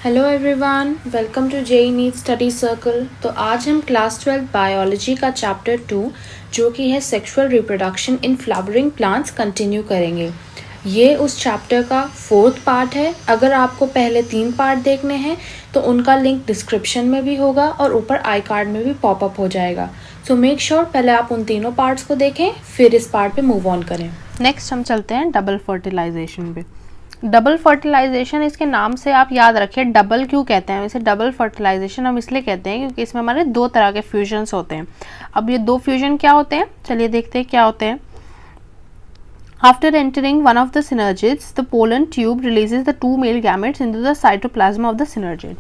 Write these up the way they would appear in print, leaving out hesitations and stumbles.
Hello everyone, welcome to JEE NEET study circle. तो आज हम क्लास 12 बायोलॉजी का चैप्टर 2 जो कि है sexual reproduction in flowering plants continue करेंगे। ये उस चैप्टर का 4th पार्ट है। अगर आपको पहले 3 पार्ट देखने हैं तो उनका लिंक डिस्क्रिप्शन में भी होगा और ऊपर आई कार्ड में भी पॉपअप हो जाएगा। सो मेक श्योर पहले आप उन तीनों पार्ट्स को देखें, फिर इस पार्ट पे मूव ऑन करें। नेक्स्ट हम चलते हैं डबल फर्टिलाइजेशन पे। डबल फर्टिलाइजेशन, इसके नाम से आप याद रखिए डबल क्यों कहते हैं। इसे डबल फर्टिलाइजेशन हम इसलिए कहते हैं क्योंकि इसमें हमारे 2 तरह के फ्यूजन्स होते हैं। अब ये 2 फ्यूजन क्या होते हैं, चलिए देखते हैं क्या होते हैं। After entering one of the synergids, the pollen tube releases the 2 male gametes into the cytoplasm of the synergid.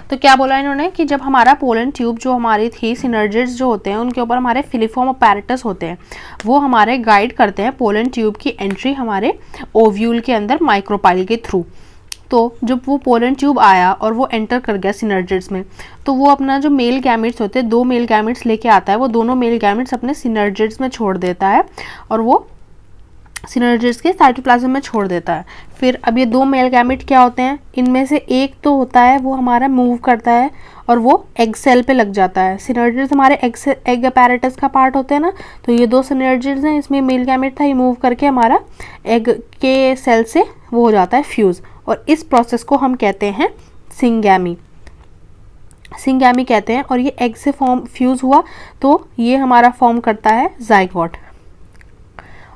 तो क्या बोला इन्होंने कि जब हमारा पोलन ट्यूब जो हमारी थी, सिनर्जिड्स जो होते हैं उनके ऊपर हमारे फिलीफॉर्म अपैरेटस होते हैं, वो हमारे गाइड करते हैं पोलन ट्यूब की एंट्री हमारे ओव्यूल के अंदर माइक्रोपाइल के थ्रू। तो जब वो पोलन ट्यूब आया और वो एंटर कर गया सिनर्जिड्स में, तो वो अपना जो मेल गैमेट्स होते हैं 2 मेल गैमेट्स लेके आता है, वो दोनों मेल गैमेट्स अपने सिनर्जिड्स में छोड़ देता है और वो सिनर्जिड्स के साइटोप्लाज्म में छोड़ देता है। फिर अब ये 2 मेल गैमेट क्या होते हैं, इनमें से एक तो होता है वो हमारा मूव करता है और वो एग सेल पे लग जाता है। सिनर्जिड्स हमारे एग अपैरेटस का पार्ट होते हैं ना, तो ये 2 सिनर्जिड्स हैं, इसमें मेल गैमेट था, ये मूव करके हमारा एग के सेल से वो हो जाता है फ्यूज़, और इस प्रोसेस को हम कहते हैं सिंगैमी कहते हैं। और ये एग से फॉर्म फ्यूज़ हुआ तो ये हमारा फॉर्म करता है जाइगोट।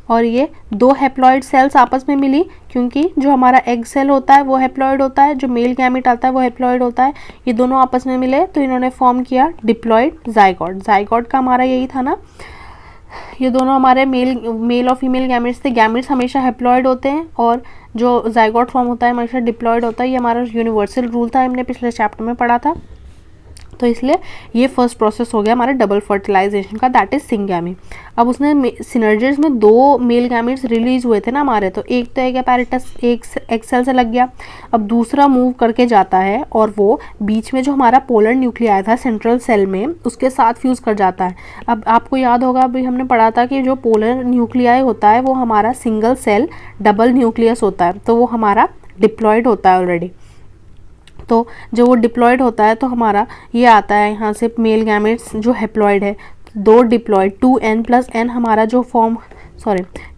और ये 2 हैप्लॉइड सेल्स आपस में मिली, क्योंकि जो हमारा एग सेल होता है वो हैप्लॉइड होता है, जो मेल गैमेट आता है वो हैप्लॉइड होता है। ये दोनों आपस में मिले तो इन्होंने फॉर्म किया डिप्लॉइड जाइगोट। जाइगोट का हमारा यही था ना, ये दोनों हमारे मेल और फीमेल गैमेट्स थे। गैमेट्स हमेशा हैप्लॉइड होते हैं और जो जाइगोट फॉर्म होता है हमेशा डिप्लॉइड होता है। ये हमारा यूनिवर्सल रूल था, हमने पिछले चैप्टर में पढ़ा था। तो इसलिए ये फर्स्ट प्रोसेस हो गया हमारे डबल फर्टिलाइजेशन का, दैट इज सिंगैमी। अब उसने सिनर्जिड्स में 2 मेल गैमेट्स रिलीज हुए थे ना हमारे, तो एक तो एग अपैरेटस एक सेल से लग गया, अब दूसरा मूव करके जाता है और वो बीच में जो हमारा पोलर न्यूक्लियाई था सेंट्रल सेल में उसके साथ फ्यूज कर जाता है। अब आपको याद होगा, अभी हमने पढ़ा था कि जो पोलर न्यूक्लियाई होता है वो हमारा सिंगल सेल डबल न्यूक्लियस होता है, तो वो हमारा डिप्लॉयड होता है ऑलरेडी। तो जब वो डिप्लॉयड होता है तो हमारा ये आता है यहाँ से मेल गैमेट्स जो हैप्लॉयड है 2 डिप्लॉयड 2n+n हमारा जो फॉर्म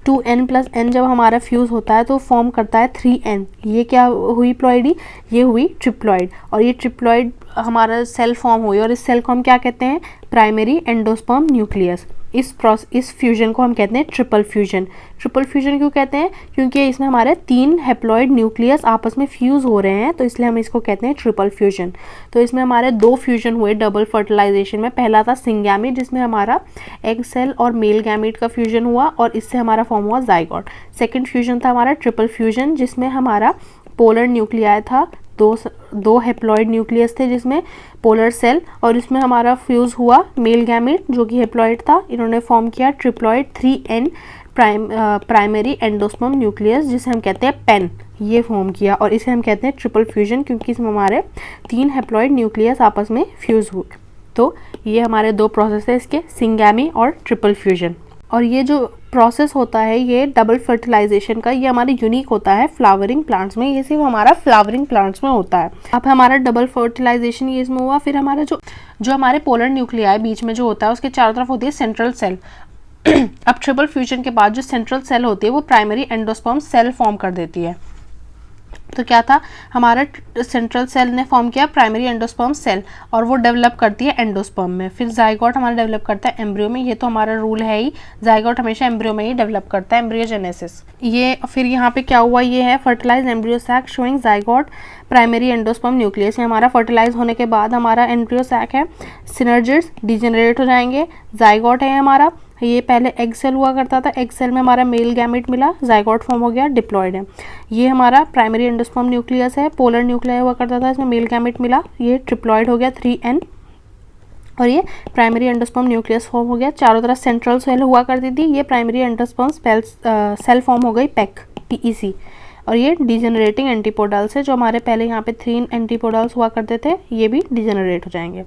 2n+n जब हमारा फ्यूज़ होता है तो फॉर्म करता है 3n। ये क्या हुई प्लॉइडी, ये हुई ट्रिप्लॉइड। और ये ट्रिप्लॉइड हमारा सेल फॉर्म हुई और इस सेल को हम क्या कहते हैं, प्राइमरी एंडोस्पर्म न्यूक्लियस। इस फ्यूजन को हम कहते हैं ट्रिपल फ्यूजन। ट्रिपल फ्यूजन क्यों कहते हैं, क्योंकि इसमें हमारे 3 हैप्लॉइड न्यूक्लियस आपस में फ्यूज़ हो रहे हैं, तो इसलिए हम इसको कहते हैं ट्रिपल फ्यूजन। तो इसमें हमारे 2 फ्यूजन हुए डबल फर्टिलाइजेशन में। पहला था सिंगैमी जिसमें हमारा एग सेल और मेल गैमेट का फ्यूजन हुआ और इससे हमारा फॉर्म हुआ जाइगोट। सेकेंड फ्यूजन था हमारा ट्रिपल फ्यूजन जिसमें हमारा पोलर न्यूक्लियाई था, 2 हैप्लॉइड न्यूक्लियस थे जिसमें पोलर सेल, और इसमें हमारा फ्यूज़ हुआ मेल गैमेट जो कि हैप्लॉइड था, इन्होंने फॉर्म किया triploid 3n primary endosperm nucleus जिसे हम कहते हैं पेन, ये फॉर्म किया और इसे हम कहते हैं ट्रिपल फ्यूजन क्योंकि इसमें हमारे 3 हैप्लॉइड न्यूक्लियस आपस में फ्यूज़ हुए। तो ये हमारे 2 प्रोसेस है इसके, सिंगैमी और ट्रिपल फ्यूजन। और ये जो प्रोसेस होता है ये डबल फर्टिलाइजेशन का, ये हमारे यूनिक होता है फ्लावरिंग प्लांट्स में, ये सिर्फ हमारा फ्लावरिंग प्लांट्स में होता है। अब हमारा डबल फर्टिलाइजेशन ये इसमें हुआ। फिर हमारा जो हमारे पोलर न्यूक्लियाई बीच में जो होता है उसके चारों तरफ होती है सेंट्रल सेल। अब ट्रिपल फ्यूजन के बाद जो सेंट्रल सेल होती है वो प्राइमरी एंडोस्पर्म सेल फॉर्म कर देती है। तो क्या था, हमारा सेंट्रल सेल ने फॉर्म किया प्राइमरी एंडोस्पर्म सेल और वो डेवलप करती है एंडोस्पर्म में। फिर जाइगोट हमारा डेवलप करता है एम्ब्रियो में, ये तो हमारा रूल है ही, जाइगोट हमेशा एम्ब्रियो में ही डेवलप करता है, एम्ब्रियोजेनेसिस। ये फिर यहाँ पे क्या हुआ, ये है fertilize embryo sac showing zygote primary endosperm nucleus. ये हमारा फर्टिलाइज होने के बाद हमारा एम्ब्रियो सैक है, सिनर्जिड्स डिजेनरेट हो जाएंगे, जाइगोट है हमारा, ये पहले एग सेल हुआ करता था, एग सेल में हमारा मेल गैमेट मिला, जाइगोट फॉर्म हो गया, डिप्लॉयड है। ये हमारा प्राइमरी एंडोस्पर्म न्यूक्लियस है, पोलर न्यूक्लियाई हुआ करता था, इसमें मेल गैमेट मिला, ये ट्रिप्लॉयड हो गया 3n और ये प्राइमरी एंडोस्पर्म न्यूक्लियस फॉर्म हो गया। चारों तरफ सेंट्रल सेल हुआ करती थी, ये प्राइमरी एंडोस्पर्म सेल फॉर्म हो गई PEC। और ये डिजेनरेटिंग एंटीपोडल्स है, जो हमारे पहले यहाँ पे 3 एंटीपोडल्स हुआ करते थे ये भी डिजेनरेट हो जाएंगे।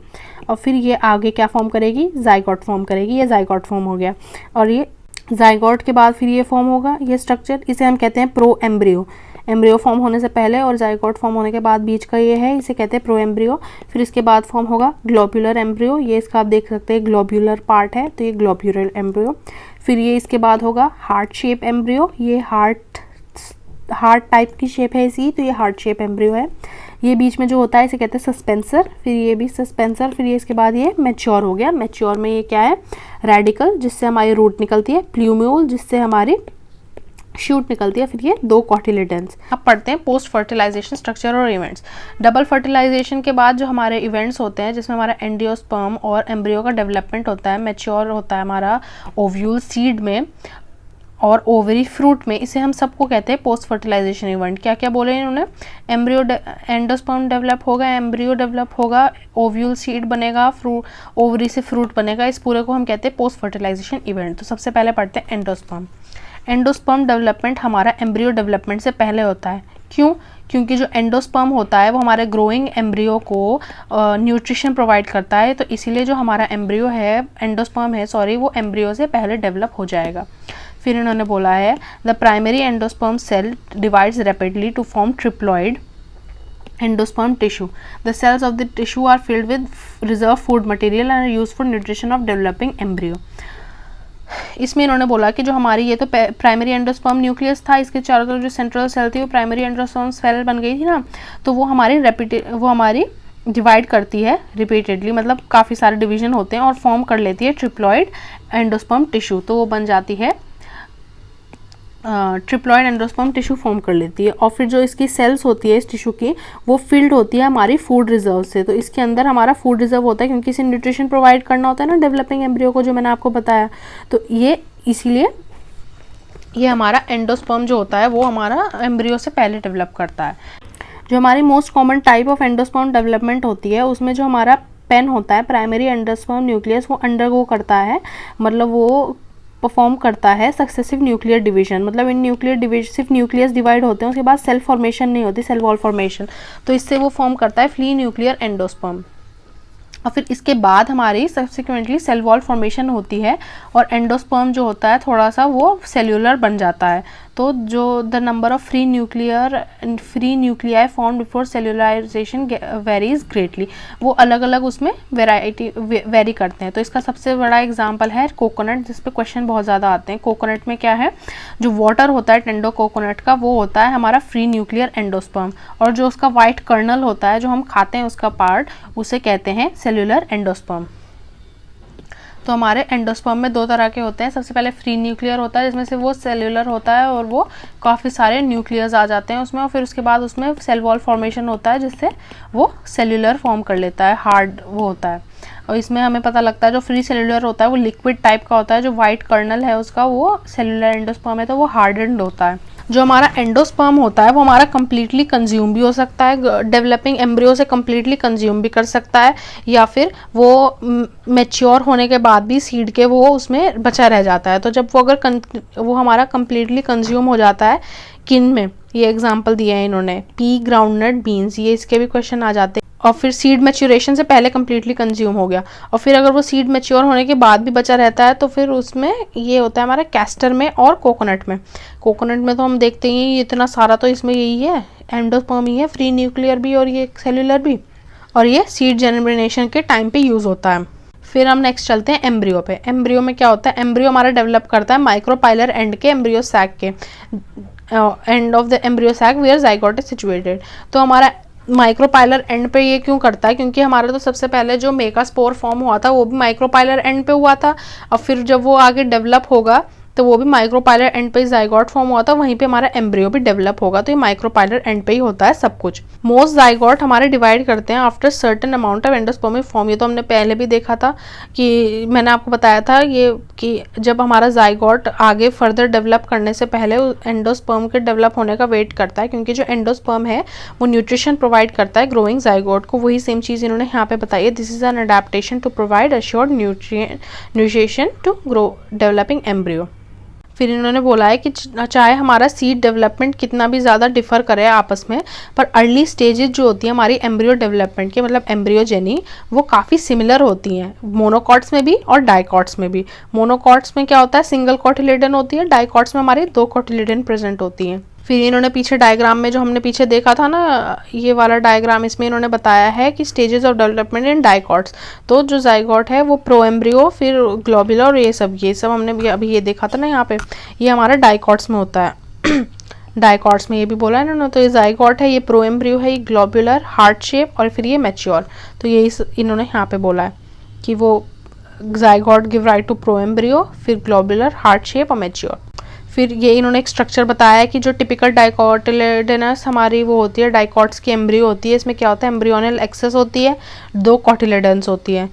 और फिर ये आगे क्या फॉर्म करेगी, जाइगोट फॉर्म करेगी, ये जाइगोट फॉर्म हो गया। और ये जाइगोट के बाद फिर ये फॉर्म होगा ये स्ट्रक्चर, इसे हम कहते हैं प्रो एम्ब्रियो। एम्ब्रियो फॉर्म होने से पहले और जाइगोट फॉर्म होने के बाद बीच का ये है, इसे कहते हैं प्रोएम्ब्रियो। फिर इसके बाद फॉर्म होगा ग्लोब्यूलर एम्ब्रियो, ये इसका आप देख सकते हैं ग्लोब्यूलर पार्ट है, तो ये ग्लोब्यूलर एम्ब्रियो। फिर ये इसके बाद होगा हार्ट शेप एम्ब्रियो, ये हार्ट टाइप की शेप है इसकी, तो ये हार्ट शेप एम्ब्रियो है। ये बीच में जो होता है इसे कहते हैं सस्पेंसर, फिर ये भी सस्पेंसर। फिर ये इसके बाद ये मैच्योर हो गया। मैच्योर में ये क्या है, रेडिकल जिससे हमारी रूट निकलती है, प्ल्यूम्यूल जिससे हमारी शूट निकलती है, फिर ये 2 कॉटिलेडन्स। अब पढ़ते हैं पोस्ट फर्टिलाइजेशन स्ट्रक्चर और इवेंट्स। डबल फर्टिलाइजेशन के बाद जो हमारे इवेंट्स होते हैं जिसमें हमारा एंडियोस्पर्म और एम्ब्रियो का डेवलपमेंट होता है, मैच्योर होता है हमारा ओव्यूल सीड में और ओवरी फ्रूट में, इसे हम सबको कहते हैं पोस्ट फर्टिलाइजेशन इवेंट। क्या क्या बोले इन्होंने, एम्ब्रियो एंडोस्पर्म डेवलप होगा, एम्ब्रियो डेवलप होगा, ओव्यूल सीड बनेगा, ओवरी से फ्रूट बनेगा, इस पूरे को हम कहते हैं पोस्ट फर्टिलाइजेशन इवेंट। तो सबसे पहले पढ़ते हैं एंडोस्पर्म। एंडोस्पर्म डेवलपमेंट हमारा एम्ब्रियो डेवलपमेंट से पहले होता है। क्यों? क्योंकि जो एंडोस्पर्म होता है वो हमारे ग्रोइंग एम्ब्रियो को न्यूट्रिशन प्रोवाइड करता है, तो इसीलिए जो हमारा एम्ब्रियो है, एंडोस्पर्म है सॉरी, वो एम्ब्रियो से पहले डेवलप हो जाएगा। फिर इन्होंने बोला है the primary endosperm cell divides rapidly to form triploid endosperm tissue. The cells of the tissue are filled with reserve food material and are used for nutrition of developing embryo. इसमें इन्होंने बोला कि जो हमारी ये तो प्राइमरी एंडोस्पर्म न्यूक्लियस था, इसके चारों तरफ जो सेंट्रल सेल थी वो प्राइमरी एंडोस्पर्म सेल बन गई थी ना, तो वो हमारी डिवाइड करती है रिपीटेडली, मतलब काफ़ी सारे डिवीजन होते हैं और फॉर्म कर लेती है ट्रिप्लॉइड एंडोस्पर्म टिश्यू, तो वो बन जाती है ट्रिप्लॉइड एंडोस्पर्म टिश्यू फॉर्म कर लेती है। और फिर जो इसकी सेल्स होती है इस टिश्यू की, वो फिल्ड होती है हमारी फूड रिजर्व से, तो इसके अंदर हमारा फूड रिजर्व होता है क्योंकि इसे न्यूट्रिशन प्रोवाइड करना होता है ना डेवलपिंग एम्ब्रियो को, जो मैंने आपको बताया। तो ये इसीलिए ये हमारा एंडोस्पर्म जो होता है वो हमारा एम्ब्रियो से पहले डेवलप करता है। जो हमारी most common type of endosperm development होती है उसमें जो हमारा पेन होता है, प्राइमरी एंडोस्पर्म न्यूक्लियस, वो अंडरगो करता है, मतलब वो परफॉर्म करता है सक्सेसिव न्यूक्लियर डिवीजन। मतलब इन सिर्फ न्यूक्लियस डिवाइड होते हैं, उसके बाद सेल फॉर्मेशन नहीं होती, सेल वॉल फॉर्मेशन, तो इससे वो फॉर्म करता है फ्री न्यूक्लियर एंडोस्पर्म। और फिर इसके बाद हमारी सब्सिक्वेंटली सेल वॉल फॉर्मेशन होती है और एंडोस्पर्म जो होता है थोड़ा सा वो सेल्यूलर बन जाता है। तो जो the number of free nuclei form before cellularization varies greatly, वो अलग अलग उसमें वेरी करते हैं। तो इसका सबसे बड़ा एग्जांपल है कोकोनट, जिस पे क्वेश्चन बहुत ज़्यादा आते हैं। कोकोनट में क्या है, जो वाटर होता है टेंडो कोकोनट का, वो होता है हमारा फ्री न्यूक्लियर एंडोस्पर्म, और जो उसका वाइट कर्नल होता है जो हम खाते हैं उसका पार्ट, उसे कहते हैं सेल्यूलर एंडोस्पर्म। तो हमारे एंडोस्पर्म में 2 तरह के होते हैं। सबसे पहले फ्री न्यूक्लियर होता है जिसमें से वो सेल्यूलर होता है और वो काफ़ी सारे न्यूक्लियस आ जाते हैं उसमें, और फिर उसके बाद उसमें सेल वॉल फॉर्मेशन होता है जिससे वो सेल्यूलर फॉर्म कर लेता है, हार्ड वो होता है। और इसमें हमें पता लगता है जो फ्री सेल्यूलर होता है वो लिक्विड टाइप का होता है, जो वाइट कर्नल है उसका वो सेल्यूलर एंडोस्पर्म है तो वो हार्डन्ड होता है। जो हमारा एंडोस्पर्म होता है वो हमारा कम्प्लीटली कंज्यूम भी हो सकता है, डेवलपिंग एम्ब्रियो से कम्प्लीटली कंज्यूम भी कर सकता है, या फिर वो मैच्योर होने के बाद भी सीड के वो उसमें बचा रह जाता है। तो जब वो वो हमारा कम्प्लीटली कंज्यूम हो जाता है किन में, ये एग्जांपल दिया है इन्होंने, पी, ग्राउंडनट, बीन्स, ये इसके भी क्वेश्चन आ जाते हैं। और फिर सीड मैच्योरेशन से पहले कम्प्लीटली कंज्यूम हो गया, और फिर अगर वो सीड मैच्योर होने के बाद भी बचा रहता है तो फिर उसमें ये होता है हमारा कैस्टर में और कोकोनट में। कोकोनट में तो हम देखते ही ये इतना सारा, तो इसमें यही है, एंडोस्पर्म ही है, फ्री न्यूक्लियर भी और ये सेल्यूलर भी, और ये सीड जनरेशन के टाइम पे यूज़ होता है। फिर हम नेक्स्ट चलते हैं एम्ब्रियो पे। एम्ब्रियो में क्या होता है, एम्ब्रियो हमारा डेवलप करता है माइक्रोपाइलर एंड के एम्ब्रियो सैक के end of the embryo sac where zygote is situated. तो हमारा माइक्रोपाइलर एंड पे ये क्यों करता है, क्योंकि हमारा तो सबसे पहले जो मेगास्पोर फॉर्म हुआ था वो भी माइक्रोपाइलर एंड पे हुआ था, और फिर जब वो आगे डेवलप होगा तो वो भी माइक्रोपाइलर एंड पे जाइगोट फॉर्म हुआ था, वहीं पे हमारा एम्ब्रियो भी डेवलप होगा। तो ये माइक्रोपाइलर एंड पे ही होता है सब कुछ। मोस्ट जाइगोट हमारे डिवाइड करते हैं after certain amount of endospermic form. ये तो हमने पहले भी देखा था कि मैंने आपको बताया था ये कि जब हमारा जाइगोट आगे फर्दर डेवलप करने से पहले एंडोस्पर्म के डेवलप होने का वेट करता है, क्योंकि जो एंडोस्पर्म है वो न्यूट्रिशन प्रोवाइड करता है ग्रोइंग जाइगोट को। वही सेम चीज़ इन्होंने यहाँ पे बताई है, this is an adaptation to provide assured nutrition to grow developing embryo. फिर इन्होंने बोला है कि चाहे हमारा सीड डेवलपमेंट कितना भी ज़्यादा डिफर करे आपस में, पर अर्ली स्टेजेस जो होती है हमारी एम्ब्रियो डेवलपमेंट के, मतलब एम्ब्रियोजेनी, वो काफ़ी सिमिलर होती हैं मोनोकॉट्स में भी और डाइकॉट्स में भी। मोनोकॉट्स में क्या होता है, सिंगल कॉटिलेडन होती है, डाइकॉट्स में हमारी 2 कॉटिलेडन प्रेजेंट होती हैं। फिर इन्होंने पीछे डायग्राम में जो हमने पीछे देखा था ना, ये वाला डायग्राम, इसमें इन्होंने बताया है कि stages of development in dicots. तो जो जाइगोट है वो प्रो एम्ब्रियो, फिर ग्लोबुलर और ये सब हमने अभी ये देखा था ना यहाँ पे, ये हमारा डाइकॉट्स में होता है। डाइकॉट्स में ये भी बोला है इन्होंने। तो ये जाइगोट है, ये प्रो एम्ब्रियो है, ये ग्लोबुलर, हार्ट शेप, और फिर ये मैच्योर। तो ये इन्होंने यहाँ पे बोला है कि वो zygote give right to proembryo, फिर ग्लोबुलर, हार्ट शेप और मैच्योर। फिर ये इन्होंने एक स्ट्रक्चर बताया है कि जो टिपिकल डाइकोटिलेडनस हमारी वो होती है, डाइकॉट्स की एम्ब्रियो होती है। इसमें क्या होता है, एम्ब्रियोनल एक्सेस होती है, 2 कॉटिलेडन्स होती है।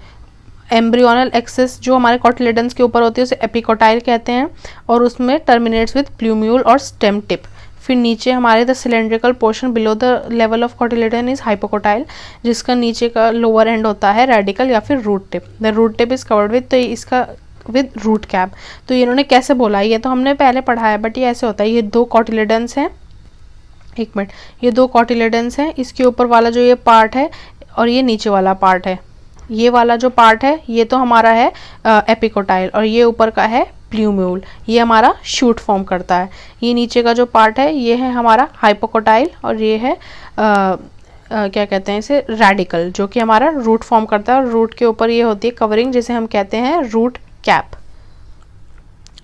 एम्ब्रियोनल एक्सेस जो हमारे कॉटिलेडन्स के ऊपर होती है उसे एपिकोटाइल कहते हैं, और उसमें टर्मिनेट्स विद प्लूम्यूल और स्टेम टिप। फिर नीचे हमारे the cylindrical portion below the level of cotyledon is hypocotyl, जिसका नीचे का लोअर एंड होता है रेडिकल या फिर root tip. The root tip is covered with, तो इसका विद रूट कैप। तो इन्होंने कैसे बोला, ये तो हमने पहले पढ़ा है, बट ये ऐसे होता है, ये 2 कॉटिलेडन्स हैं, एक मिनट, ये 2 कॉटिलेडन्स हैं, इसके ऊपर वाला जो ये पार्ट है और ये नीचे वाला पार्ट है, ये वाला जो पार्ट है ये तो हमारा है एपिकोटाइल, और ये ऊपर का है प्लूम्यूल, ये हमारा शूट फॉर्म करता है। ये नीचे का जो पार्ट है ये है हमारा हाइपोकोटाइल, और ये है क्या कहते हैं इसे, रेडिकल, जो कि हमारा रूट फॉर्म करता है, और रूट के ऊपर ये होती है कवरिंग, जिसे हम कहते हैं रूट कैप।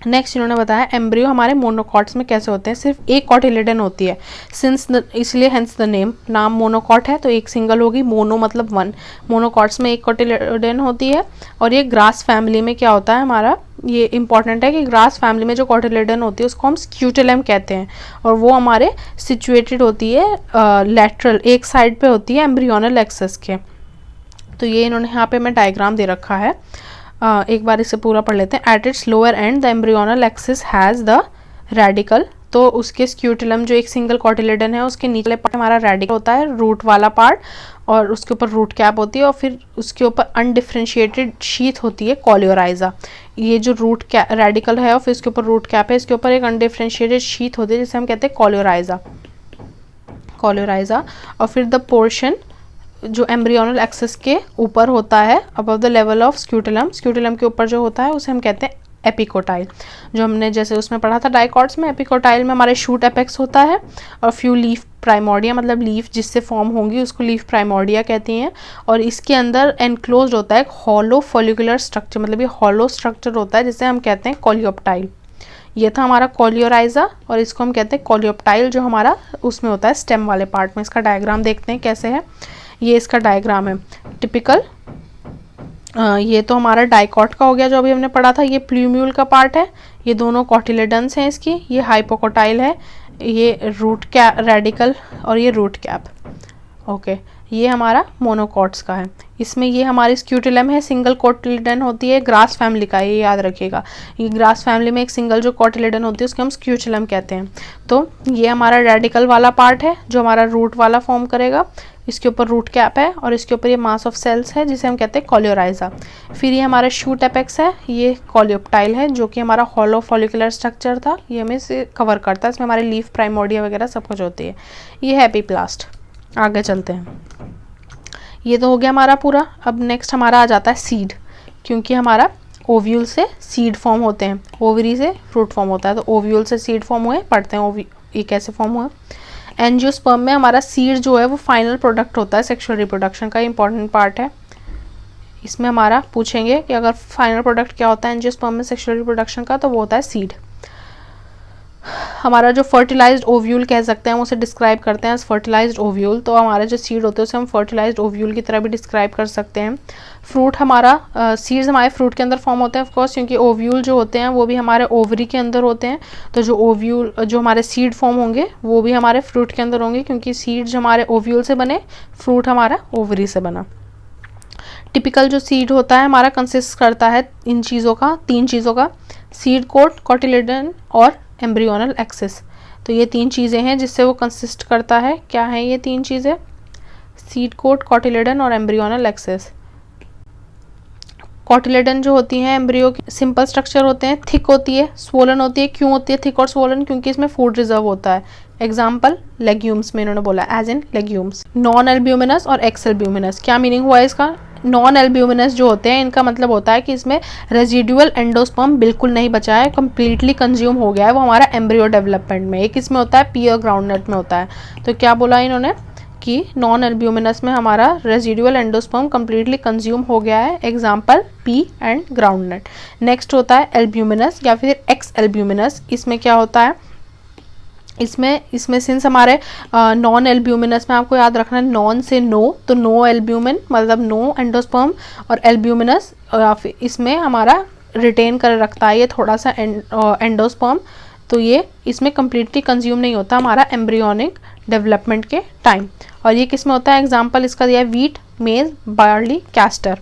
नेक्स्ट इन्होंने बताया एम्ब्रियो हमारे मोनोकॉट्स में कैसे होते हैं, सिर्फ एक कॉटिलेडन होती है, इसलिए हेंस द नेम, नाम मोनोकॉट है तो एक सिंगल होगी, मोनो मतलब 1, मोनोकॉट्स में एक कॉटिलेडन होती है। और ये ग्रास फैमिली में क्या होता है हमारा, ये इंपॉर्टेंट है कि ग्रास फैमिली में जो कॉटिलेडन होती है उसको हम स्क्यूटेलम कहते हैं, और वो हमारे सिचुएटेड होती है लैटरल, एक साइड पे होती है एम्ब्रियोनल एक्सेस के। तो ये इन्होंने यहाँ पे मैं डायग्राम दे रखा है, एक बार इसे पूरा पढ़ लेते हैं। At its lower and the embryonal axis has the radical, तो उसके स्क्यूटेलम जो एक सिंगल कॉटिलेडन है उसके नीचे पार्ट हमारा रेडिकल होता है, रूट वाला पार्ट, और उसके ऊपर रूट कैप होती है, और फिर उसके ऊपर अनडिफ्रेंशिएटेड शीथ होती है कॉलियोराइजा। ये जो रूट रेडिकल है और फिर इसके ऊपर रूट कैप है, इसके ऊपर एक अनडिफ्रेंशिएटेड शीथ होती है जिसे हम कहते हैं कॉलियोराइजा। और फिर द पोर्शन जो एम्ब्रियोनल एक्सेस के ऊपर होता है above the level of scutellum, scutellum के ऊपर जो होता है उसे हम कहते हैं एपिकोटाइल। जो हमने जैसे उसमें पढ़ा था डाइकॉट्स में, एपिकोटाइल में हमारे शूट एपेक्स होता है, और फ्यू लीफ प्राइमोर्डिया, मतलब लीफ जिससे फॉर्म होंगी उसको लीफ प्राइमोर्डिया कहती हैं। और इसके अंदर एनक्लोज होता है एक हॉलो फॉलिकुलर स्ट्रक्चर, मतलब ये हॉलो स्ट्रक्चर होता है जिसे हम कहते हैं कॉलियोप्टाइल। ये था हमारा कॉलियोराइजा, और इसको हम कहते हैं कॉलियोप्टाइल, जो हमारा उसमें होता है स्टेम वाले पार्ट में। इसका डायग्राम देखते हैं कैसे है, ये इसका डायग्राम है टिपिकल। ये तो हमारा डाइकॉट का हो गया जो अभी हमने पढ़ा था, ये प्लूम्यूल का पार्ट है, ये दोनों कॉटिलेडन्स हैं इसकी, ये हाइपोकोटाइल है, ये रूट कैप रेडिकल, और ये रूट कैप। ओके, ये हमारा मोनोकॉट्स का है। इसमें ये हमारी स्क्यूटेलम है, सिंगल कॉटिलेडन होती है, ग्रास फैमिली का, ये याद रखिएगा, ये ग्रास फैमिली में एक सिंगल जो कॉटिलेडन होती है उसको हम स्क्यूटेलम कहते हैं। तो ये हमारा रेडिकल वाला पार्ट है जो हमारा रूट वाला फॉर्म करेगा, इसके ऊपर रूट कैप है, और इसके ऊपर ये मास ऑफ सेल्स है जिसे हम कहते हैं कॉलियोराइजा। फिर ये हमारा शूट एपेक्स है, ये कॉलियोप्टाइल है जो कि हमारा हॉलो फॉलिकुलर स्ट्रक्चर था, ये हमें इसे कवर करता है, इसमें हमारे लीफ प्राइमोर्डिया वगैरह सब कुछ होती है। ये है एपीप्लास्ट। आगे चलते हैं, ये तो हो गया हमारा पूरा। अब नेक्स्ट हमारा आ जाता है सीड, क्योंकि हमारा ओव्यूल से सीड फॉर्म होते हैं, ओवरी से फ्रूट फॉर्म होता है, तो ओव्यूल से सीड फॉर्म हुए, पढ़ते हैं ये कैसे फॉर्म हुआ। एंजियोस्पर्म में हमारा सीड जो है वो फाइनल प्रोडक्ट होता है सेक्सुअल रिप्रोडक्शन का, इंपॉर्टेंट पार्ट है। इसमें हमारा पूछेंगे कि अगर फाइनल प्रोडक्ट क्या होता है एंजियोस्पर्म में सेक्सुअल रिप्रोडक्शन का, तो वो होता है सीड। हमारा जो फर्टिलाइज्ड ओव्यूल कह सकते हैं उसे डिस्क्राइब करते हैं एज फर्टिलाइज्ड ओव्यूल, तो हमारे जो सीड होते हैं उसे हम फर्टिलाइज्ड ओव्यूल की तरह भी डिस्क्राइब कर सकते हैं। फ्रूट हमारा सीड्स हमारे फ्रूट के अंदर फॉर्म होते हैं ऑफकोर्स, क्योंकि ओव्यूल जो होते हैं वो भी हमारे ओवरी के अंदर होते हैं, तो जो ओव्यूल जो हमारे सीड फॉर्म होंगे वो भी हमारे फ्रूट के अंदर होंगे, क्योंकि सीड जो हमारे ओव्यूल से बने, फ्रूट हमारा ओवरी से बना। टिपिकल जो सीड होता है हमारा कंसिस्ट करता है इन चीज़ों का, 3 चीज़ों का, सीड कोट, कॉटिलेडन और एम्ब्रियोनल एक्सिस। तो ये 3 चीज़ें हैं जिससे वो कंसिस्ट करता है। क्या है ये 3 चीज़ें? सीड कोट, कॉटिलेडन और एम्ब्रियोनल एक्सिस। कॉटिलेडन जो होती है एम्ब्रियो की सिंपल स्ट्रक्चर होते हैं, थिक होती है, स्वोलन होती है। क्यों होती है थिक और स्वोलन? क्योंकि इसमें फूड रिजर्व होता है। एग्जाम्पल लेग्यूम्स में इन्होंने बोला, as in legumes. Non albuminous और एक्स एल्ब्यूमिनस, क्या मीनिंग हुआ इसका? नॉन एल्ब्यूमिनस जो होते हैं इनका मतलब होता है कि इसमें रेजिडुअल एंडोस्पर्म बिल्कुल नहीं बचा है, कम्प्लीटली कंज्यूम हो गया है, वो हमारा एम्ब्रियो डेवलपमेंट में। एक इसमें होता है पी और ग्राउंडनट में होता है। तो क्या बोला इन्होंने कि नॉन एल्ब्यूमिनस में हमारा रेजिडुअल एंडोस्पर्म कम्प्लीटली कंज्यूम हो गया है, example P and groundnut. Next होता है एल्ब्यूमिनस या फिर एक्स एल्ब्यूमिनस। इसमें क्या होता है, इसमें सिंस हमारे नॉन एल्ब्यूमिनस में आपको याद रखना है नॉन से नो, तो नो एल्ब्यूमिन मतलब नो एंडोस्पर्म, और एल्ब्यूमिनस इसमें हमारा रिटेन कर रखता है ये थोड़ा सा एंडोस्पर्म, तो ये इसमें कम्प्लीटली कंज्यूम नहीं होता हमारा एम्ब्रियोनिक डेवलपमेंट के टाइम। और ये किस में होता है, एग्जाम्पल इसका दिया है वीट, मेज, बार्ली, कैस्टर।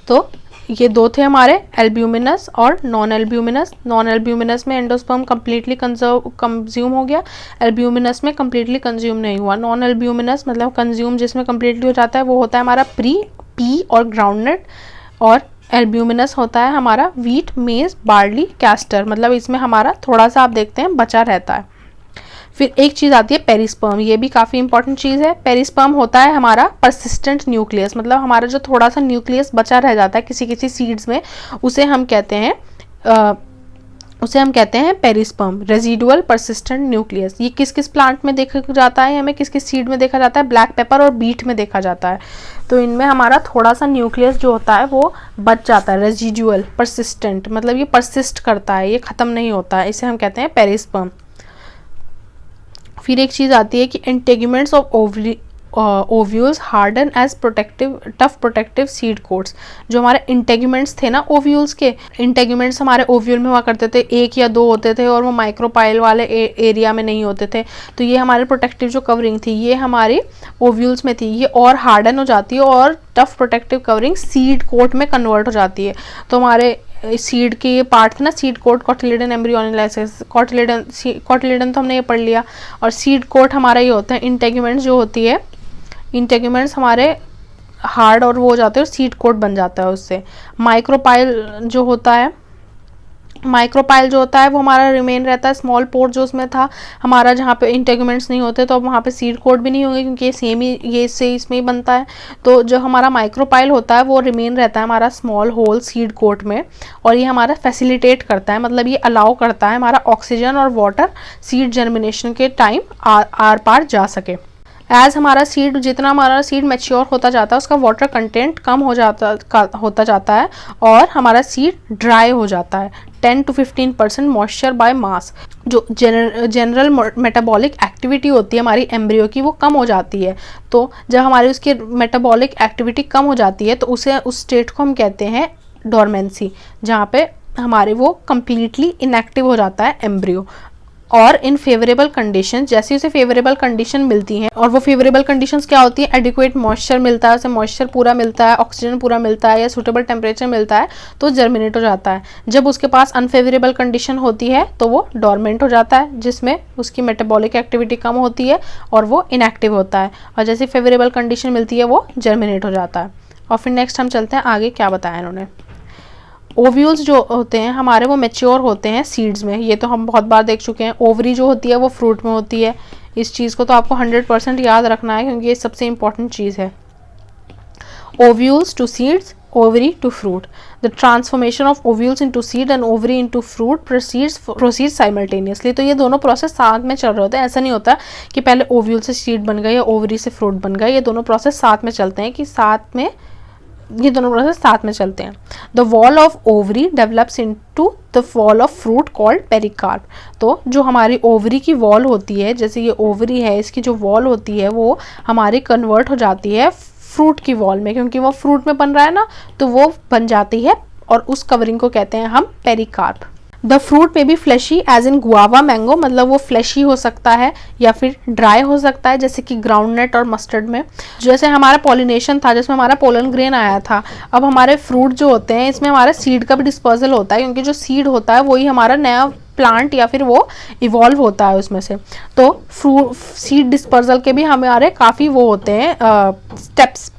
तो ये दो थे हमारे एल्ब्यूमिनस और नॉन एल्ब्यूमिनस। नॉन एल्ब्यूमिनस में एंडोस्पर्म कम्प्लीटली कंज्यूम हो गया, एल्ब्यूमिनस में कम्प्लीटली कंज्यूम नहीं हुआ। नॉन एल्ब्यूमिनस मतलब कंज्यूम जिसमें कम्प्लीटली हो जाता है वो होता है हमारा पी और ग्राउंडनट, और एल्ब्यूमिनस होता है हमारा वीट, मेज, बार्ली, कैस्टर, मतलब इसमें हमारा थोड़ा सा आप देखते हैं बचा रहता है। फिर एक चीज़ आती है पेरिस्पर्म, ये भी काफ़ी इंपॉर्टेंट चीज़ है। पेरिस्पर्म होता है हमारा परसिस्टेंट न्यूक्लियस, मतलब हमारा जो थोड़ा सा न्यूक्लियस बचा रह जाता है किसी किसी सीड्स में, उसे हम कहते हैं पेरिस्पर्म, रेजिडुअल परसिस्टेंट न्यूक्लियस। ये किस किस प्लांट में देखा जाता है, हमें किस किस सीड में देखा जाता है, ब्लैक पेपर और बीट में देखा जाता है। तो इनमें हमारा थोड़ा सा न्यूक्लियस जो होता है वो बच जाता है, रेजिडुअल परसिस्टेंट मतलब ये परसिस्ट करता है, ये ख़त्म नहीं होता है, इसे हम कहते हैं पेरिस्पर्म। फिर एक चीज़ आती है कि integuments of ovules harden as tough protective seed coats. जो हमारे इंटेगुमेंट्स थे ना ओव्यूल्स के, इंटेगुमेंट्स हमारे ओव्यूल में हुआ करते थे, एक या दो होते थे और वो माइक्रोपाइल वाले एरिया में नहीं होते थे। तो ये हमारे प्रोटेक्टिव जो कवरिंग थी ये हमारी ओव्यूल्स में थी, ये और हार्डन हो जाती है और tough protective covering seed coat में कन्वर्ट हो जाती है। तो हमारे सीड के ये पार्ट थे ना, seed coat, cotyledon, embryonic, cotyledon तो हमने ये पढ़ लिया, और सीड कोट हमारा ये होता है। इंटेगुमेंट्स जो होती है, इंटेगुमेंट्स हमारे हार्ड और वो हो जाते हैं और सीड कोट बन जाता है उससे। माइक्रोपाइल जो होता है वो हमारा रिमेन रहता है, स्मॉल पोर जो उसमें था हमारा, जहाँ पे इंटेगुमेंट्स नहीं होते तो अब वहाँ पे सीड कोट भी नहीं होंगे क्योंकि ये सेम ही ये इसमें ही बनता है। तो जो हमारा माइक्रोपाइल होता है वो रिमेन रहता है हमारा स्मॉल होल सीड कोट में, और ये हमारा फैसिलिटेट करता है, मतलब ये अलाउ करता है हमारा ऑक्सीजन और वाटर सीड जर्मिनेशन के टाइम आर पार जा सके। जितना हमारा सीड मैच्योर होता जाता है उसका वाटर कंटेंट कम होता जाता है और हमारा सीड ड्राई हो जाता है। 10 to 15% मॉइस्चर बाय मास, जो जनरल मेटाबॉलिक एक्टिविटी होती है हमारी एम्ब्रियो की वो कम हो जाती है। तो जब हमारी उसकी मेटाबॉलिक एक्टिविटी कम हो जाती है तो उस स्टेट को हम कहते हैं डोरमेंसी, जहाँ पे हमारे वो कम्प्लीटली इनएक्टिव हो जाता है एम्ब्रियो। और इन फेवरेबल कंडीशन, जैसे उसे फेवरेबल कंडीशन मिलती हैं, और वो फेवरेबल कंडीशंस क्या होती है, एडिक्वेट मॉइस्चर मिलता है, उसे मॉइस्चर पूरा मिलता है, ऑक्सीजन पूरा मिलता है या सूटेबल टेम्परेचर मिलता है तो जर्मिनेट हो जाता है। जब उसके पास अनफेवरेबल कंडीशन होती है तो वो डोरमेंट हो जाता है, जिसमें उसकी मेटाबॉलिक एक्टिविटी कम होती है और वो इनएक्टिव होता है, और जैसे फेवरेबल कंडीशन मिलती है वो जर्मिनेट हो जाता है। और फिर नेक्स्ट हम चलते हैं आगे, क्या बताया इन्होंने। ओव्यूल्स जो होते हैं हमारे वो मैच्योर होते हैं सीड्स में, ये तो हम बहुत बार देख चुके हैं। ओवरी जो होती है वो फ्रूट में होती है, इस चीज़ को तो आपको 100% याद रखना है क्योंकि ये सबसे इंपॉर्टेंट चीज़ है। Ovules to seeds, ovary to fruit. The transformation of ovules into seed and ovary into fruit proceeds simultaneously. तो ये दोनों प्रोसेस साथ में चल रहे होते हैं। ऐसा नहीं होता कि पहले ओव्यूल से सीड बन गए या ओवरी से फ्रूट बन गए, ये दोनों प्रोसेस साथ में चलते हैं ये दोनों प्रोसेस साथ में चलते हैं। The wall of ovary develops into the wall of fruit called pericarp. तो जो हमारी ओवरी की वॉल होती है, जैसे ये ओवरी है, इसकी जो वॉल होती है वो हमारी कन्वर्ट हो जाती है फ्रूट की वॉल में, क्योंकि वो फ्रूट में बन रहा है ना, तो वो बन जाती है और उस कवरिंग को कहते हैं हम पेरिकार्प। द फ्रूट में भी fleshy as in guava mango, मतलब वो फ्लैशी हो सकता है या फिर ड्राई हो सकता है, जैसे कि ग्राउंडनट और मस्टर्ड में। जैसे हमारा पॉलिनेशन था जिसमें हमारा पोलन ग्रेन आया था, अब हमारे फ्रूट जो होते हैं इसमें हमारा सीड का भी डिस्पर्सल होता है, क्योंकि जो सीड होता है वही हमारा नया प्लांट या फिर वो इवॉल्व होता है उसमें से। तो सीड डिस्पर्सल के भी हमारे काफ़ी वो होते हैं स्टेप्स।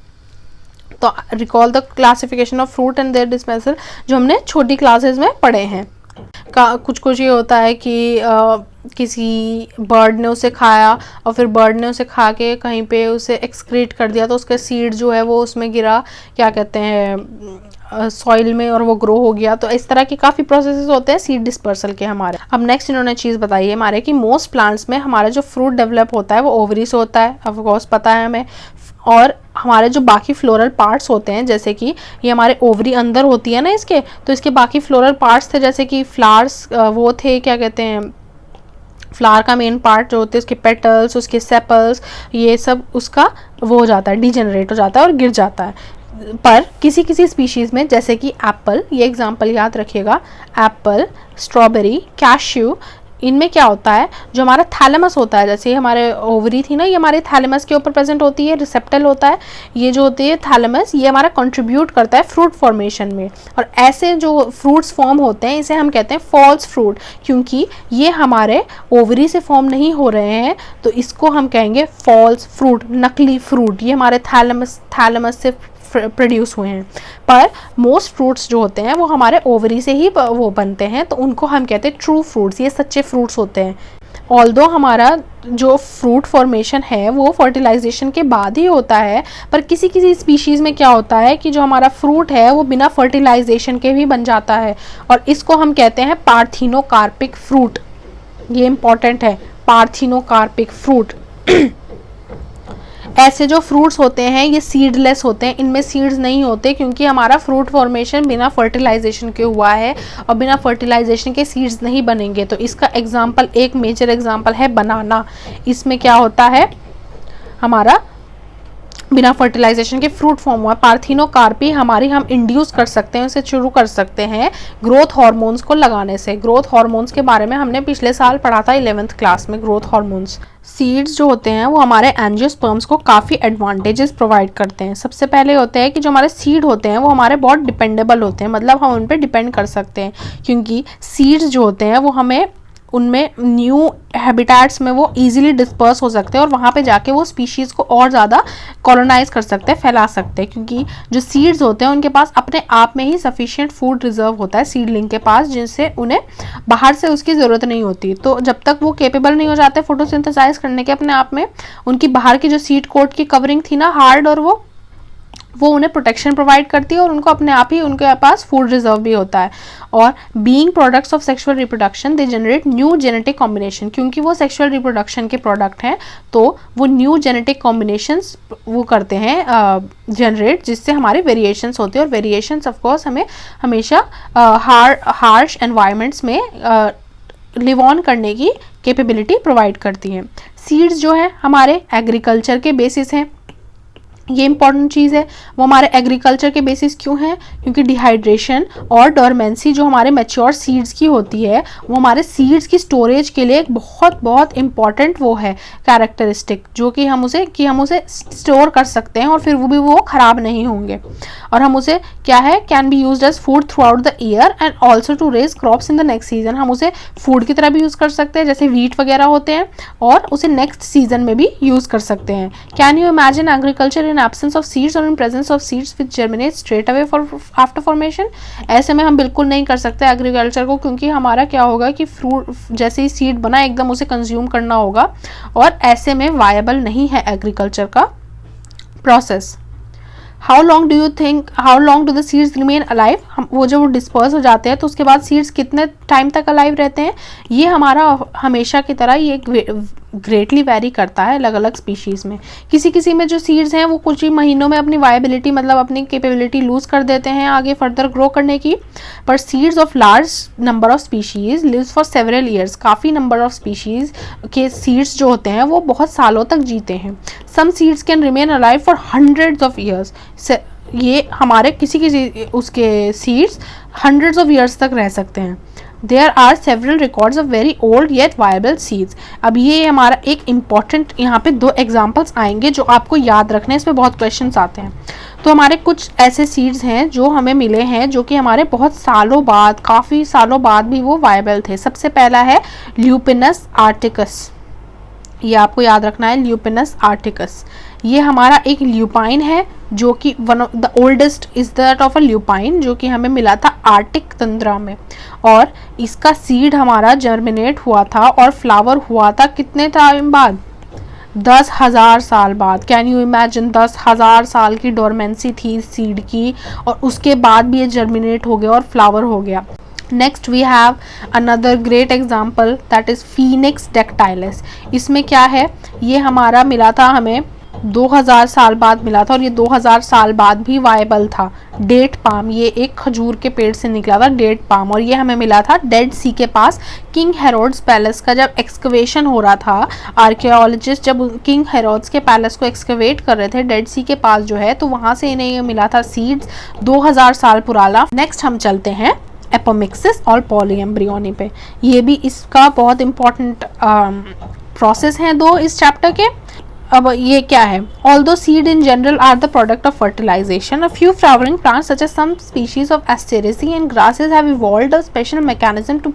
तो recall the classification of fruit and their dispersal, जो हमने छोटी क्लासेस में पढ़े हैं। कुछ ये होता है कि किसी बर्ड ने उसे खाया और फिर बर्ड ने उसे खा के कहीं पे उसे एक्सक्रीट कर दिया, तो उसका सीड जो है वो उसमें गिरा, क्या कहते हैं, सॉइल में, और वो ग्रो हो गया। तो इस तरह के काफ़ी प्रोसेसेस होते हैं सीड डिस्पर्सल के हमारे। अब नेक्स्ट इन्होंने चीज़ बताई है हमारे कि मोस्ट प्लांट्स में हमारा जो फ्रूट डेवलप होता है वो ओवरी से होता है, ऑफ कोर्स पता है हमें। और हमारे जो बाकी फ्लोरल पार्ट्स होते हैं, जैसे कि ये हमारे ओवरी अंदर होती है ना इसके, तो इसके बाकी फ्लोरल पार्ट्स थे, जैसे कि फ्लावर्स वो थे, क्या कहते हैं, फ्लावर का मेन पार्ट जो होते हैं, उसके पेटल्स, उसके सेपल्स, ये सब उसका वो हो जाता है, डिजेनरेट हो जाता है और गिर जाता है। पर किसी किसी स्पीशीज़ में, जैसे कि एप्पल, ये एग्जांपल याद रखिएगा, एप्पल, स्ट्रॉबेरी, कैश्यू, इनमें क्या होता है, जो हमारा थैलेमस होता है, जैसे हमारे ओवरी थी ना, ये हमारे थैलेमस के ऊपर प्रेजेंट होती है, रिसेप्टल होता है, ये जो होती है थैलेमस, ये हमारा कंट्रीब्यूट करता है फ्रूट फॉर्मेशन में। और ऐसे जो फ्रूट्स फॉर्म होते हैं इसे हम कहते हैं फॉल्स फ्रूट, क्योंकि ये हमारे ओवरी से फॉर्म नहीं हो रहे हैं, तो इसको हम कहेंगे फॉल्स फ्रूट, नकली फ्रूट, ये हमारे थैलेमस से प्रोड्यूस हुए हैं। पर मोस्ट फ्रूट्स जो होते हैं वो हमारे ओवरी से ही वो बनते हैं, तो उनको हम कहते हैं ट्रू फ्रूट्स, ये सच्चे फ्रूट्स होते हैं। ऑल्दो हमारा जो फ्रूट फॉर्मेशन है वो फर्टिलाइजेशन के बाद ही होता है, पर किसी किसी स्पीशीज़ में क्या होता है कि जो हमारा फ्रूट है वो बिना फर्टिलाइजेशन के भी बन जाता है, और इसको हम कहते हैं पार्थिनोकार्पिक फ्रूट। ये इंपॉर्टेंट है, पार्थिनोकार्पिक फ्रूट। ऐसे जो फ्रूट्स होते हैं ये सीडलेस होते हैं, इनमें सीड्स नहीं होते, क्योंकि हमारा फ्रूट फॉर्मेशन बिना फर्टिलाइजेशन के हुआ है, और बिना फर्टिलाइजेशन के सीड्स नहीं बनेंगे। तो इसका एग्जांपल, एक मेजर एग्जांपल है बनाना। इसमें क्या होता है, हमारा बिना फर्टिलाइजेशन के फ्रूट फॉर्म हुआ। पार्थिनोकार्पी हमारी हम इंड्यूस कर सकते हैं, उसे शुरू कर सकते हैं ग्रोथ हार्मोन्स को लगाने से। ग्रोथ हार्मोन्स के बारे में हमने पिछले साल पढ़ा था 11th क्लास में, ग्रोथ हार्मोन्स। सीड्स जो होते हैं वो हमारे एंजियोस्पर्म्स को काफ़ी एडवांटेजेस प्रोवाइड करते हैं। सबसे पहले होते हैं कि जो हमारे सीड होते हैं वो हमारे बहुत डिपेंडेबल होते हैं, मतलब हम उन पर डिपेंड कर सकते हैं, क्योंकि सीड्स जो होते हैं वो हमें उनमें न्यू हैबिटेट्स में वो इजीली डिस्पर्स हो सकते हैं, और वहाँ पे जाके वो स्पीशीज़ को और ज़्यादा कॉलोनाइज कर सकते हैं, फैला सकते हैं, क्योंकि जो सीड्स होते हैं उनके पास अपने आप में ही सफिशिएंट फूड रिजर्व होता है सीडलिंग के पास, जिनसे उन्हें बाहर से उसकी ज़रूरत नहीं होती। तो जब तक वो केपेबल नहीं हो जाते फोटोसिंथेसाइज करने के अपने आप में, उनकी बाहर की जो सीड कोट की कवरिंग थी ना हार्ड, और वो उन्हें प्रोटेक्शन प्रोवाइड करती है, और उनको अपने आप ही उनके पास फूड रिजर्व भी होता है। और being products of sexual reproduction they generate new genetic combination, क्योंकि वो सेक्सुअल रिप्रोडक्शन के प्रोडक्ट हैं, तो वो न्यू जेनेटिक कॉम्बिनेशंस वो करते हैं जनरेट, जिससे हमारे वेरिएशंस होते हैं, और वेरिएशंस ऑफ कोर्स हमें हमेशा हार्श एनवायरनमेंट्स में लिव ऑन करने की कैपेबिलिटी प्रोवाइड करती हैं। सीड्स जो है हमारे एग्रीकल्चर के बेसिस हैं, ये इंपॉर्टेंट चीज़ है। वो हमारे एग्रीकल्चर के बेसिस क्यों है, क्योंकि डिहाइड्रेशन और डोरमेंसी जो हमारे मैच्योर सीड्स की होती है, वो हमारे सीड्स की स्टोरेज के लिए एक बहुत बहुत इंपॉर्टेंट वो है कैरेक्टरिस्टिक, जो कि हम उसे स्टोर कर सकते हैं, और फिर वो ख़राब नहीं होंगे, और हम उसे क्या है, can be used as food throughout the year and also to raise crops in the next season. हम उसे फूड की तरह भी यूज़ कर सकते हैं, जैसे वीट वगैरह होते हैं, और उसे नेक्स्ट सीजन में भी यूज़ कर सकते हैं। Can you imagine agriculture in absence of seeds or in presence of seeds which germinate straight away for after formation? ऐसे में हम बिल्कुल नहीं कर सकते एग्रीकल्चर को, क्योंकि हमारा क्या होगा कि फ्रूट जैसे ही सीड बना एकदम उसे कंज्यूम करना होगा, और ऐसे में वायबल नहीं है एग्रीकल्चर का process. How long do the seeds remain alive? वो जब वो डिस्पर्स हो जाते हैं तो उसके बाद सीड्स कितने टाइम तक अलाइव रहते हैं, ये हमारा हमेशा की तरह ये ग्रेटली वेरी करता है अलग अलग स्पीशीज़ में। किसी में जो सीड्स हैं वो कुछ ही महीनों में अपनी वायबिलिटी, मतलब अपनी कैपेबिलिटी लूज़ कर देते हैं आगे फर्दर ग्रो करने की, पर seeds of large number of species lives for several years. काफ़ी नंबर ऑफ स्पीशीज़ के सीड्स जो होते हैं वो बहुत सालों तक जीते हैं। Some seeds can remain alive for hundreds of years. ये हमारे किसी उसके सीड्स हंड्रेड्स ऑफ ईयर्स तक रह सकते हैं। There are several records of very old yet viable seeds. अब ये हमारा एक इम्पॉर्टेंट, यहाँ पे 2 एग्जाम्पल्स आएंगे जो आपको याद रखने, इसमें बहुत क्वेश्चंस आते हैं। तो हमारे कुछ ऐसे सीड्स हैं जो हमें मिले हैं, जो कि हमारे बहुत सालों बाद, काफ़ी सालों बाद भी वो वायबल थे। सबसे पहला है ल्यूपिनस आर्टिकस, ये आपको याद रखना है, ल्यूपिनस आर्टिकस। ये हमारा एक ल्यूपाइन है जो कि one of the oldest is that of a lupin, जो कि हमें मिला था आर्टिक तंद्रा में, और इसका सीड हमारा जर्मिनेट हुआ था और फ्लावर हुआ था कितने टाइम बाद? 10,000 साल बाद। कैन यू इमेजिन, 10,000 साल की डोरमेंसी थी सीड की, और उसके बाद भी ये जर्मिनेट हो गया और फ्लावर हो गया। Next we have another great example that is Phoenix dactylis. इसमें क्या है, ये हमारा मिला था हमें 2000 साल बाद मिला था, और ये 2000 साल बाद भी वायबल था। डेट पाम, ये एक खजूर के पेड़ से निकला था डेट पाम, और ये हमें मिला था डेड सी के पास। किंग हेरोड्स पैलेस का जब एक्सकवेशन हो रहा था, आर्कियोलॉजिस्ट जब किंग हेरोड्स के पैलेस को एक्सकवेट कर रहे थे डेड सी के पास जो है, तो वहाँ से इन्हें ये मिला था सीड्स 2000 साल पुराना। नेक्स्ट हम चलते हैं एपोमिक्सिस और पॉलीएम्ब्रियोनी पे। ये भी इसका बहुत इंपॉर्टेंट प्रोसेस हैं दो इस चैप्टर के। अब ये क्या है? Although seed in general are the product of fertilization, a few flowering plants such as some species of asteraceae and grasses have evolved a special mechanism to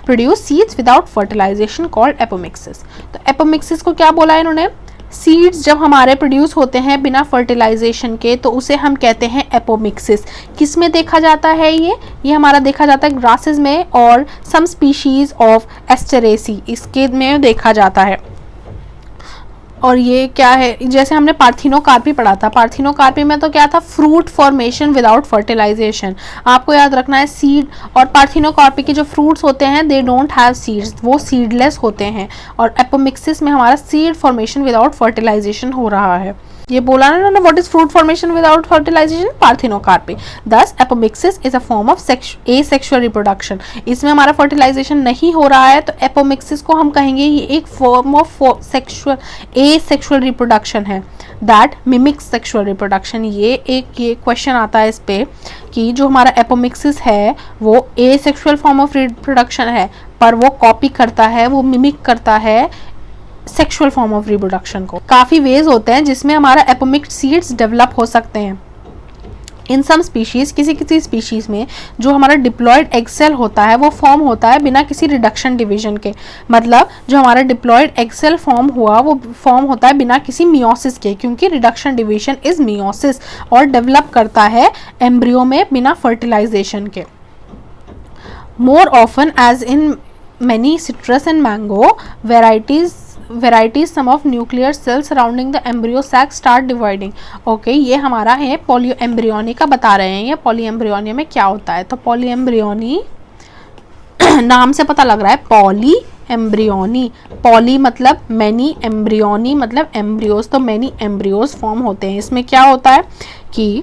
produce seeds without fertilization called apomixis. तो apomixis को क्या बोला है इन्होंने? Seeds जब हमारे produce होते हैं बिना फर्टिलाइजेशन के, तो उसे हम कहते हैं एपोमिक्सिस। किस में देखा जाता है ये हमारा देखा जाता है ग्रासेस में और सम स्पीशीज ऑफ एस्टेरेसी इसके में देखा जाता है। और ये क्या है, जैसे हमने पार्थिनोकार्पी पढ़ा था, पार्थिनोकार्पी में तो क्या था, फ्रूट फॉर्मेशन विदाउट फर्टिलाइजेशन। आपको याद रखना है सीड, और पार्थिनोकार्पी के जो फ्रूट्स होते हैं दे डोंट हैव सीड्स, वो सीडलेस होते हैं। और एपोमिक्सिस में हमारा सीड फॉर्मेशन विदाउट फर्टिलाइजेशन हो रहा है। ये बोला ना उन्होंने, what is fruit formation without fertilization? Parthenocarpy. Thus apomixis is a form of asexual reproduction. इसमें हमारा फर्टिलाइजेशन नहीं हो रहा है, तो एपोमिक्सिस को हम कहेंगे ये एक फॉर्म ऑफ एसेक्सुअल रिप्रोडक्शन है, दैट मिमिक्स सेक्सुअल रिप्रोडक्शन। ये क्वेश्चन आता है इस पे कि जो हमारा एपोमिक्सिस है वो एसेक्सुअल फॉर्म ऑफ रिप्रोडक्शन है, पर वो कॉपी करता है, वो मिमिक करता है सेक्सुअल फॉर्म ऑफ रिप्रोडक्शन को। काफ़ी वेज होते हैं जिसमें हमारा एपोमिक्स सीड्स डेवलप हो सकते हैं। इन सम स्पीशीज, किसी स्पीशीज में जो हमारा डिप्लॉयड एग सेल होता है वो फॉर्म होता है बिना किसी रिडक्शन डिवीजन के। मतलब जो हमारा डिप्लॉयड एग सेल फॉर्म हुआ वो फॉर्म होता है बिना किसी मियोसिस के, क्योंकि रिडक्शन डिवीजन इज मियोसिस, और डेवलप करता है एम्ब्रियो में बिना फर्टिलाइजेशन के। More often as in many citrus and mango varieties some of nuclear cells surrounding the embryo sac start dividing. Okay, ये हमारा है पॉलीएम्ब्रियोनी का बता रहे हैं। ये पॉलीएम्ब्रियोनी में क्या होता है? तो पॉलीएम्ब्रियोनी नाम से पता लग रहा है, पॉलीएम्ब्रियोनी, पॉली मतलब मैनी, एम्ब्रियोनी मतलब एम्ब्रियोज, तो मैनी एम्ब्रियोज फॉर्म होते हैं। इसमें क्या होता है कि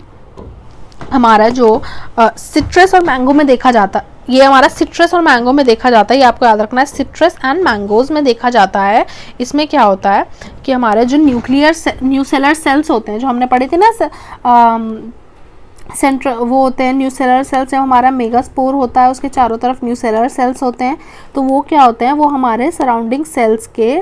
हमारा जो सिट्रस और मैंगो में देखा जाता, ये हमारा सिट्रस और मैंगो में देखा जाता है, ये आपको याद रखना है, सिट्रस एंड मैंगोज में देखा जाता है। इसमें क्या होता है कि हमारे जो न्यूसेलर सेल्स होते हैं, जो हमने पढ़े थे ना सेंट्रल, वो होते हैं न्यूसेलर सेल्स। जब हमारा मेगास्पोर होता है उसके चारों तरफ न्यूसेलर सेल्स होते हैं, तो वो क्या होते हैं, वो हमारे सराउंडिंग सेल्स के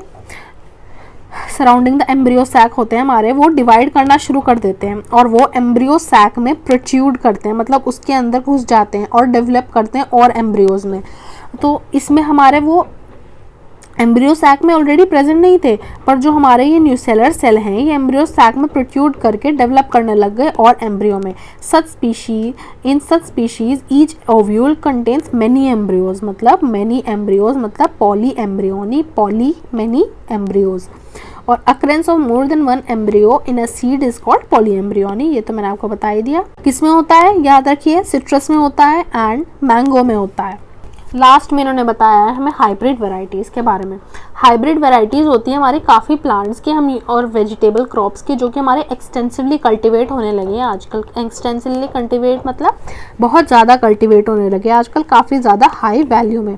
सराउंडिंग द एम्ब्रियो सैक होते हैं हमारे, वो डिवाइड करना शुरू कर देते हैं, और वो एम्ब्रियो सैक में प्रोट्रूड करते हैं, मतलब उसके अंदर घुस जाते हैं और डेवलप करते हैं और एम्ब्रियोज में। तो इसमें हमारे वो एम्ब्रियो सैक में ऑलरेडी प्रेजेंट नहीं थे, पर जो हमारे ये न्यूसेलर सेल हैं ये एम्ब्रियो सैक में प्रोट्रूड करके डेवलप करने लग गए और एम्ब्रियो में। In such species each ovule contains many embryos, मतलब मैनी एम्ब्रियोज मतलब poly embryony, poly many embryos. और occurrence of more than one embryo in a seed is called polyembryony. ये तो मैंने आपको बता ही दिया। किस में होता है, याद रखिए, सिट्रस में होता है एंड मैंगो में होता है। लास्ट में इन्होंने बताया है हमें हाइब्रिड वैरायटीज़ के बारे में। हाइब्रिड वैरायटीज़ होती है हमारी काफ़ी प्लांट्स की हम और वेजिटेबल क्रॉप्स की, जो कि हमारे एक्सटेंसिवली कल्टीवेट होने लगे हैं आजकल। एक्सटेंसिवली कल्टीवेट मतलब बहुत ज़्यादा कल्टीवेट होने लगे आजकल, काफ़ी ज़्यादा हाई वैल्यू में।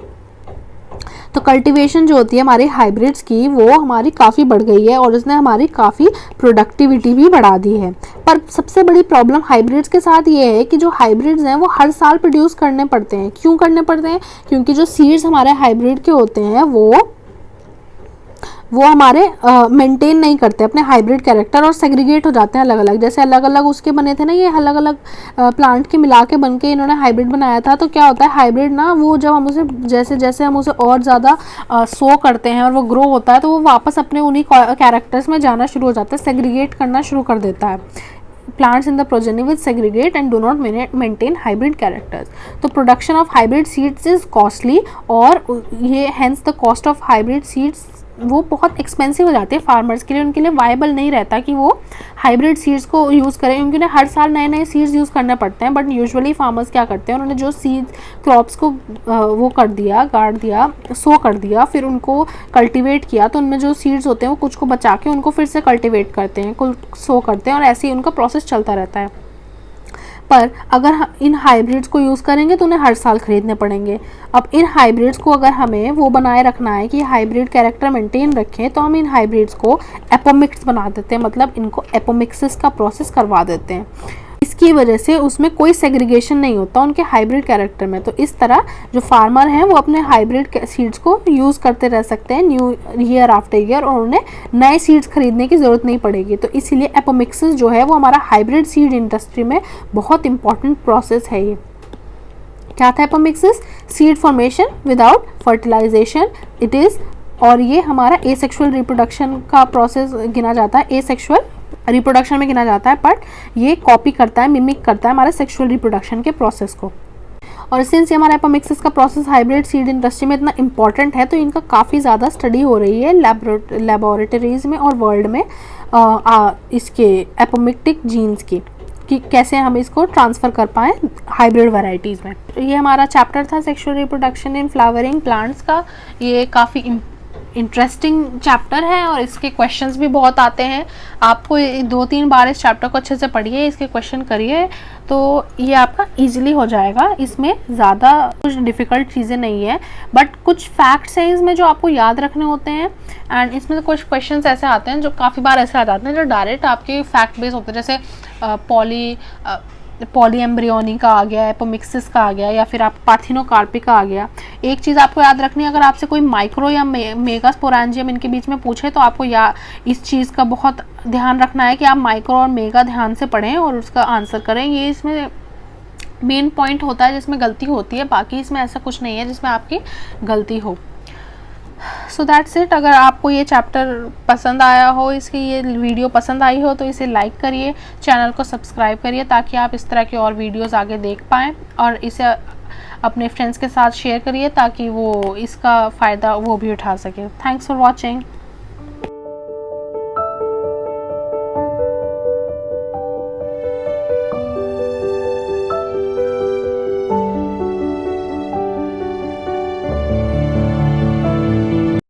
तो कल्टीवेशन जो होती है हमारी हाइब्रिड्स की वो हमारी काफ़ी बढ़ गई है और उसने हमारी काफ़ी प्रोडक्टिविटी भी बढ़ा दी है। पर सबसे बड़ी प्रॉब्लम हाइब्रिड्स के साथ ये है कि जो हाइब्रिड्स हैं वो हर साल प्रोड्यूस करने पड़ते हैं। क्यों करने पड़ते हैं? क्योंकि जो सीड्स हमारे हाइब्रिड के होते हैं वो वो हमारे मेंटेन नहीं करते अपने हाइब्रिड कैरेक्टर और सेग्रीगेट हो जाते हैं अलग अलग। जैसे अलग अलग उसके बने थे ना, ये अलग अलग प्लांट के मिला के बन के इन्होंने हाइब्रिड बनाया था। तो क्या होता है हाइब्रिड ना, वो जब हम उसे जैसे जैसे हम उसे और ज़्यादा सो करते हैं और वो ग्रो होता है तो वो वापस अपने उन्हीं कैरेक्टर्स में जाना शुरू हो जाता है, सेग्रीगेट करना शुरू कर देता है। Plants in the progeny will segregate and do not maintain hybrid characters. तो production of hybrid seeds is costly और ये hence the cost of hybrid seeds वो बहुत एक्सपेंसिव हो जाती है फार्मर्स के लिए। उनके लिए वायबल नहीं रहता कि वो हाइब्रिड सीड्स को यूज़ करें, क्योंकि उन्हें हर साल नए नए सीड्स यूज़ करने पड़ते हैं। बट यूजुअली फार्मर्स क्या करते हैं, उन्होंने जो सीड क्रॉप्स को वो कर दिया, गाड़ दिया, सो कर दिया, फिर उनको कल्टीवेट किया, तो उनमें जो सीड्स होते हैं वो कुछ को बचा के उनको फिर से कल्टीवेट करते हैं, कुछ सो करते हैं, और ऐसे ही उनका प्रोसेस चलता रहता है। पर अगर इन हाइब्रिड्स को यूज़ करेंगे तो उन्हें हर साल खरीदने पड़ेंगे। अब इन हाइब्रिड्स को अगर हमें वो बनाए रखना है कि हाइब्रिड कैरेक्टर मेंटेन रखें, तो हम इन हाइब्रिड्स को एपोमिक्स बना देते हैं, मतलब इनको एपोमिक्सिस का प्रोसेस करवा देते हैं। इसकी वजह से उसमें कोई सेग्रीगेशन नहीं होता उनके हाइब्रिड कैरेक्टर में। तो इस तरह जो फार्मर हैं वो अपने हाइब्रिड सीड्स को यूज़ करते रह सकते हैं न्यू ईयर आफ्टर ईयर, और उन्हें नए सीड्स खरीदने की ज़रूरत नहीं पड़ेगी। तो इसीलिए एपोमिक्सिस जो है वो हमारा हाइब्रिड सीड इंडस्ट्री में बहुत इंपॉर्टेंट प्रोसेस है। ये क्या था apomixis? Seed formation without fertilization it is, और ये हमारा एसेक्सुअल रिप्रोडक्शन का प्रोसेस गिना जाता है, एसेक्सुअल रिप्रोडक्शन में गिना जाता है, बट ये कॉपी करता है, मिमिक करता है हमारे सेक्सुअल रिप्रोडक्शन के प्रोसेस को। और सिंस ये हमारा एपोमिक्सिस का प्रोसेस हाइब्रिड सीड इंडस्ट्री में इतना इंपॉर्टेंट है, तो इनका काफ़ी ज़्यादा स्टडी हो रही है लेबोरेटरीज में और वर्ल्ड में इसके एपोमिक्टिक जीन्स की, कि कैसे हम इसको ट्रांसफ़र कर पाएँ हाइब्रिड वैरायटीज़ में। ये हमारा चैप्टर था sexual reproduction in flowering plants का। ये काफ़ी इंटरेस्टिंग चैप्टर है और इसके क्वेश्चंस भी बहुत आते हैं। आपको 2-3 बार इस चैप्टर को अच्छे से पढ़िए, इसके क्वेश्चन करिए, तो ये आपका इजीली हो जाएगा। इसमें ज़्यादा कुछ डिफ़िकल्ट चीज़ें नहीं है, बट कुछ फैक्ट्स हैं इसमें जो आपको याद रखने होते हैं। एंड इसमें से कुछ क्वेश्चंस ऐसे आते हैं जो काफ़ी बार ऐसे आ जाते हैं जो डायरेक्ट आपके फैक्ट बेस होते हैं, जैसे पॉलीएम्ब्रियोनी का आ गया, एपोमिक्सिस का आ गया, या फिर आप पार्थिनोकार्पी का आ गया। एक चीज़ आपको याद रखनी है, अगर आपसे कोई माइक्रो या मेगा स्पोरेंजियम इनके बीच में पूछे तो आपको इस चीज़ का बहुत ध्यान रखना है कि आप माइक्रो और मेगा ध्यान से पढ़ें और उसका आंसर करें। ये इसमें मेन पॉइंट होता है जिसमें गलती होती है, बाकी इसमें ऐसा कुछ नहीं है जिसमें आपकी गलती हो। So that's it. अगर आपको ये चैप्टर पसंद आया हो, इसकी ये वीडियो पसंद आई हो, तो इसे लाइक करिए, चैनल को सब्सक्राइब करिए, ताकि आप इस तरह की और वीडियोस आगे देख पाएँ, और इसे अपने फ्रेंड्स के साथ शेयर करिए ताकि वो इसका फ़ायदा वो भी उठा सके। Thanks for watching.